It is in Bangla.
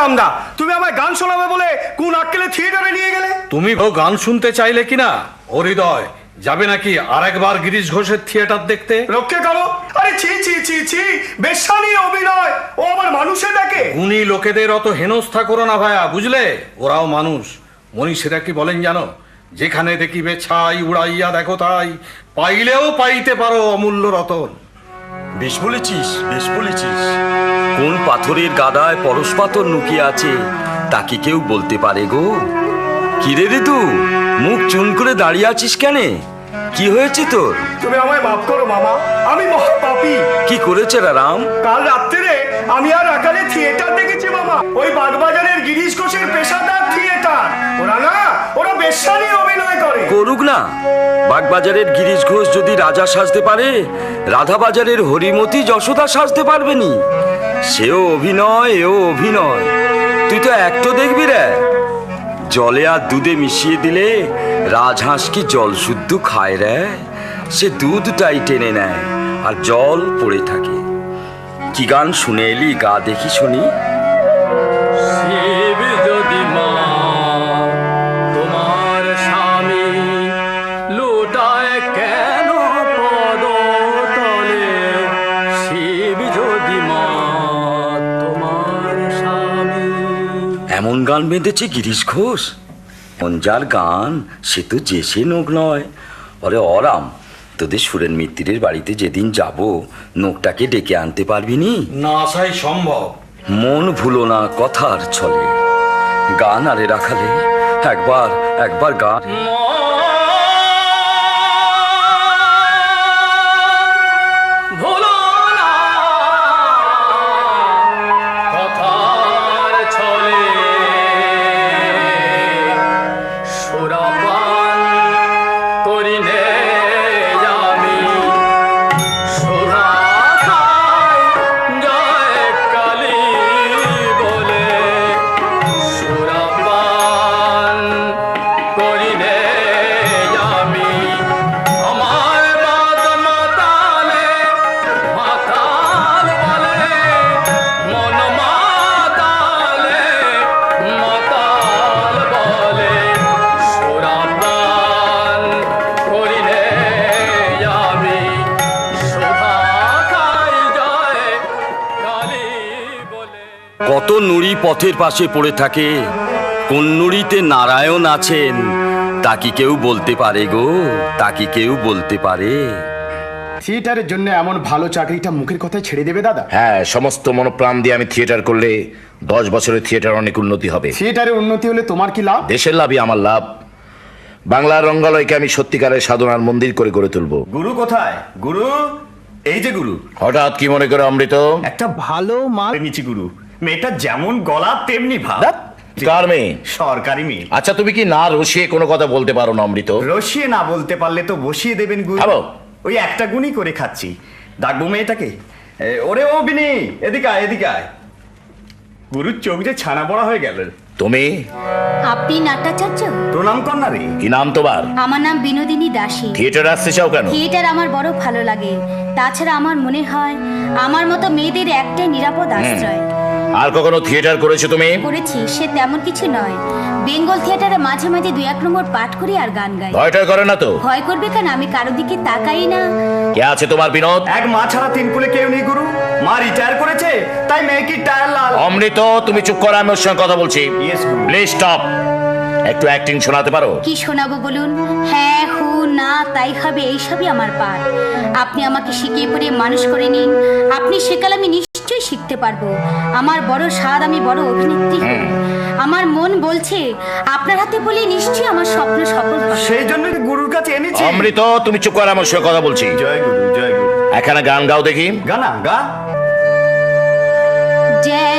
রামদা, তুমি আমায় গান শোনাবে বলে কোন আক্কেলে থিয়েটারে নিয়ে গেলে? তুমি গান শুনতে চাইলে কিনা ও হৃদয় যাবে নাকি আরেকবার গিরিশ ঘোষের থিয়েটার দেখতে? রক্ষে করো। আরে ছি ছি ছি ছি, বেশ্যানি অভিনয়, ও আবার মানুষে দেখে। গুণী লোকেদের অত হেনস্থা করো না ভাইয়া, বুঝলে? ওরাও মানুষ। মনীষীরা কি বলেন জানো? যেখানে দেখিবে ছাই উড়াইয়া দেখো তাই, পাইলেও পাইতে পারো অমূল্য রতন। বেশ বলেছিস, বেশ বলেছিস। কোন পাথরের গাদায় পরশ পাথর লুকিয়ে আছে তা কি কেউ বলতে পারে গো? কিরে রে তু, মুখ চুন করে দাঁড়িয়ে আছিস কেন? কি হয়েছে তোর? তুমি আমায় মাফ করো মামা, আমি মহা পাপী। কি করেছে রা রাম? কাল রাত্রে আমি আর আকালে থিয়েটার দেখেছি মামা, ওই বাগবাজারের গিরিশ ঘোষের পেশাদার থিয়েটার। ওরা বেশ্যানি অভিনয় করে। করুক না, বাগবাজারের গিরিশ ঘোষ যদি রাজা সাজতে পারে, রাধাবাজারের হরিমতি যশোদা সাজতে পারবে নি? সেও অভিনয়, এও অভিনয়। তুই তো একটু দেখবি রে, জলে আর দুধে মিশিয়ে দিলে রাজহাঁস কি জল শুদ্ধ খায় রে? সে দুধটাই টেনে নেয় আর জল পড়ে থাকে। কি গান শুনে এলি, গা দেখি শুনি। শিব যদি মা তোমার স্বামী, লুটায় কেন পদতলে? শিব যদি মা তোমার স্বামী। এমন গান বেঁধেছে গিরিশ ঘোষ। যার গান সে তো যে সে নোক নয়। অরে অরাম, তোদের সুরেন মিত্তিরের বাড়িতে যেদিন যাব, নোকটাকে ডেকে আনতে পারবি নি? না আসাই সম্ভব। মন ভুলো না কথার ছলে, গান আরে রাখালে একবার গান। ভুলো না কথার ছলে, সুরাপান করিনে আমি, সুরা খাই জয় কালী বলে। সুরাপান করিনে আমি, আমার বাদ মাতালে মাতাল বলে, মন মাতালে মাতাল বলে। সুরাপান করিনে আমি, সুধা খাই জয় কালী বলে। কত নুড়ি পথের পাশে পড়ে থাকে, কোন নুড়িতে নারায়ণ আছেন তা কি কেউ বলতে পারে গো? তা কি কেউ বলতে পারে? থিয়েটারের জন্য এমন ভালো চাকরিটা মুখের কথায় ছেড়ে দেবে দাদা? হ্যাঁ, সমস্ত মনোপ্রাণ দিয়ে আমি থিয়েটার করলে 10 বছরের থিয়েটার অনেক উন্নতি হবে। থিয়েটারের উন্নতি হলে তোমার কি লাভ? দেশের লাভই আমার লাভ। বাংলার রঙ্গালয়কে আমি সত্যিকারের সাধনার মন্দির করে গড়ে তুলবো। গুরু কোথায়? গুরু, এই যে গুরু। হঠাৎ কি মনে করে অমৃত? একটা ভালো মাল মিছি গুরু। মেয়েটা যেমন গলা তেমনি ভাব। কার মেয়ে? সরকারি মেয়ে। আচ্ছা, তুমি কি না রসিয়ে কোনো কথা বলতে পারো না অমৃত? রসিয়ে না বলতে পারলে তো বসিয়ে দেবেন গুরু। খাবো। ওই একটা গুণই করে খাচ্ছি। ডাকবো মেয়েটাকে? ওরে ও বিনি, এদিকে আয়, এদিকে আয়। গুরুর চোখ যে ছানা পড়া হয়ে গেল। তুমি? আপনি নাট্যাচার্য? প্রণাম কর না রে। কি নাম তোমার? আমার নাম বিনোদিনী দাসী। থিয়েটার আসতে চাও কেন? থিয়েটার আমার বড় ভালো লাগে। তাছাড়া আমার মনে হয় আমার মতো মেয়েদের একটাই নিরাপদ আশ্রয়। আর কখনো থিয়েটার করেছো তুমি? করেছি, সে তেমন কিছু নয়। বেঙ্গল থিয়েটারে মাঝে মাঝে 2-1 নম্বর পাঠ করি আর গান গাই। ভয়টা করে না তো? ভয় করবে কেন? আমি কারো দিকে তাকাই না। কে আছে তোমার বিনোদ? এক মা ছাড়া 3 কুলে কেউ নেই গুরু। মা রিটায়ার করেছে, তাই মেয়ে কি টায়ার লাল। অমৃত, তুমি চুপ করো, আমি ওর সঙ্গে কথা বলছি। Yes, Guru. Please stop. একটু অ্যাক্টিং শোনাতে পারো? কি শোনাবো বলুন? হ্যাঁ, হু, না, তাই হবে, এইসবই আমার পাঠ। আপনি আমাকে শিখিয়ে পড়ে মানুষ করে নিন। আপনি শেখালে আমি নিশ্চয়ই শিখতে পারবো। আমার বড় স্বাদ, আমি বড় অভিনেত্রী হব। আমার মন বলছে আপনার হাতে বলে নিশ্চয়ই আমার স্বপ্ন সফল হবে। সেই জন্য গুরুর কাছে এনেছি। অমৃত, তুমি চুপ করো, আমার সঙ্গে কথা বলছি। জয় গুরু, জয় গুরু। এখানে গান গাও দেখি। গানা গা। জয়